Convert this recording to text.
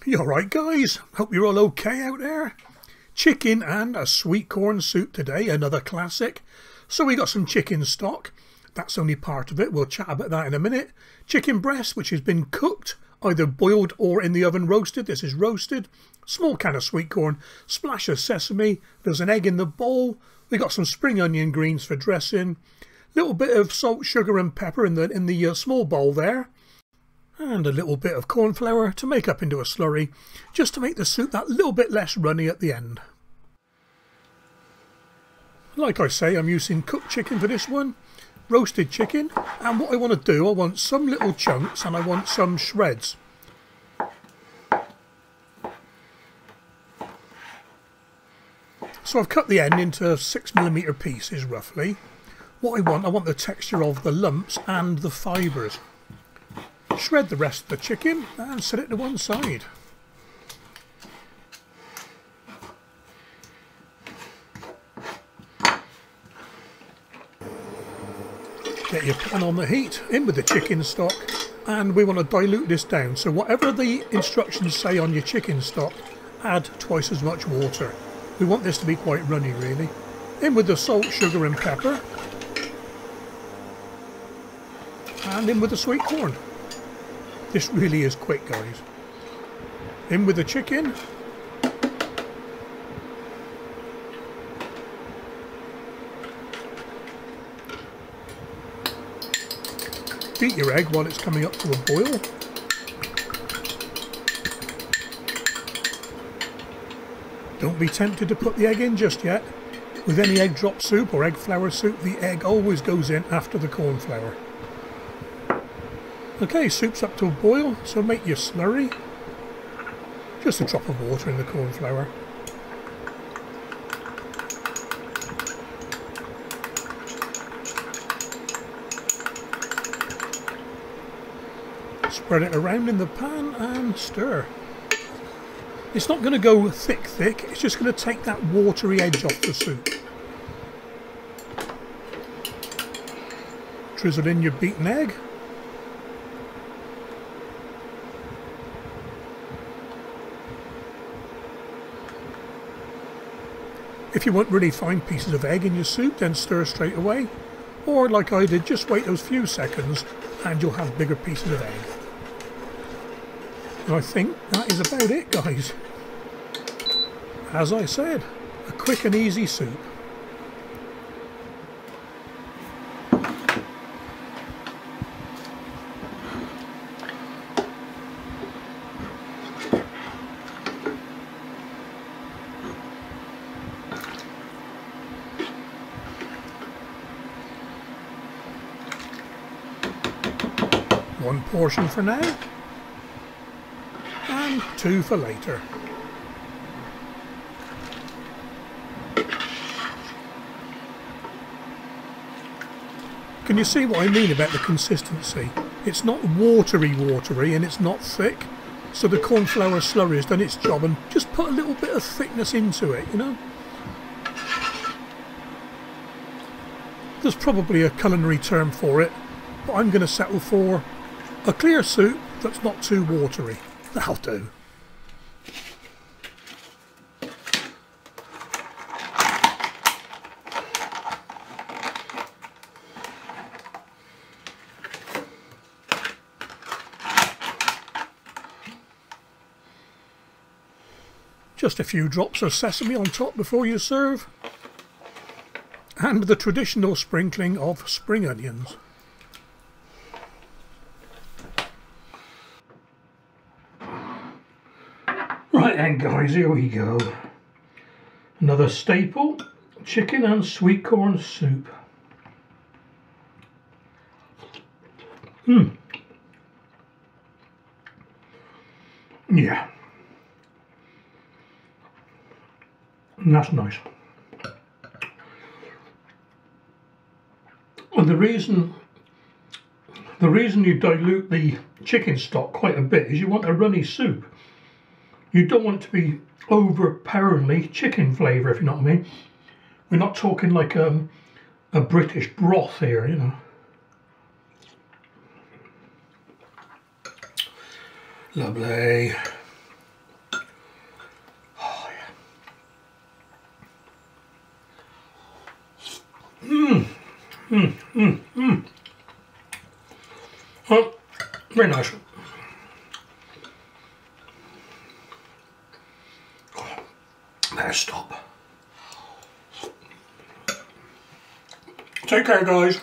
You alright guys? Hope you're all okay out there. Chicken and a sweet corn soup today, another classic. So we got some chicken stock. That's only part of it, we'll chat about that in a minute. Chicken breast, which has been cooked, either boiled or in the oven roasted. This is roasted. Small can of sweet corn, splash of sesame. There's an egg in the bowl. We got some spring onion greens for dressing. Little bit of salt, sugar and pepper in the small bowl there. And a little bit of corn flour to make up into a slurry, just to make the soup that little bit less runny at the end. Like I say, I'm using cooked chicken for this one, roasted chicken, and what I want to do, I want some little chunks and I want some shreds. So I've cut the end into 6mm pieces roughly. What I want the texture of the lumps and the fibres. Shred the rest of the chicken and set it to one side. Get your pan on the heat, in with the chicken stock, and we want to dilute this down. So whatever the instructions say on your chicken stock, add twice as much water. We want this to be quite runny really. In with the salt, sugar and pepper. And in with the sweet corn. This really is quick guys. In with the chicken. Beat your egg while it's coming up to a boil. Don't be tempted to put the egg in just yet. With any egg drop soup or egg flour soup, the egg always goes in after the corn flour. Okay, soup's up to a boil, so make your slurry. Just a drop of water in the corn flour. Spread it around in the pan and stir. It's not going to go thick, it's just going to take that watery edge off the soup. Drizzle in your beaten egg. If you want really fine pieces of egg in your soup, then stir straight away. Or like I did, just wait those few seconds and you'll have bigger pieces of egg. And I think that is about it guys. As I said, a quick and easy soup. One portion for now, and two for later. Can you see what I mean about the consistency? It's not watery and it's not thick, so the cornflour slurry has done its job and just put a little bit of thickness into it, you know. There's probably a culinary term for it, but I'm going to settle for a clear soup that's not too watery. That'll do. Just a few drops of sesame on top before you serve. And the traditional sprinkling of spring onions. Right then guys, here we go. Another staple, chicken and sweet corn soup. Yeah. And that's nice. And the reason you dilute the chicken stock quite a bit is you want a runny soup. You don't want it to be overpoweringly chicken flavour, if you know what I mean. We're not talking like a British broth here, you know. Lovely. Oh, very nice. Better stop. Take care, guys.